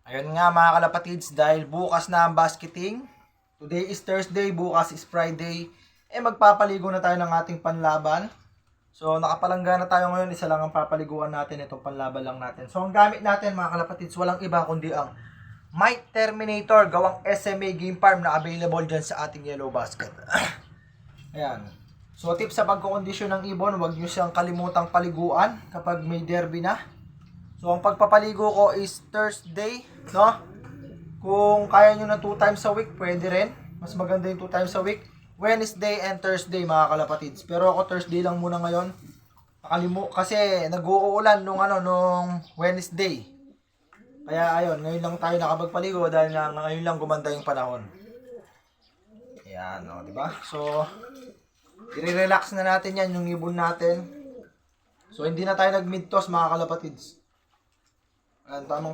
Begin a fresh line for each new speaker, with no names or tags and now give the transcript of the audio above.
Ayun nga mga kalapatids, dahil bukas na ang basketing. Today is Thursday, bukas is Friday. Magpapaligo na tayo ng ating panlaban. So nakapalangga na tayo ngayon, isa lang ang papaliguan natin, itong panlaban lang natin. So ang gamit natin mga kalapatids, walang iba kundi ang Might Terminator, gawang SMA Game Farm na available dyan sa ating Yellow Basket. Ayan. So tips sa pagkukondisyon ng ibon, huwag nyo siyang kalimutang paliguan kapag may derby na. So ang pagpapaligo ko is Thursday, no? Kung kaya nyo na 2 times a week, pwede rin. Mas maganda yung 2 times a week. Wednesday and Thursday mga kalapatids. Pero ako Thursday lang muna ngayon. Kasi nag-uulan nung Wednesday. Kaya ayun, ngayon lang tayo nakapagpaligo dahil nga ngayon lang gumanda yung panahon. Ayan, di ba? So i-relax na natin yan yung ibon natin. So hindi na tayo nag-mid toss mga kalapatids. Ayan, tamang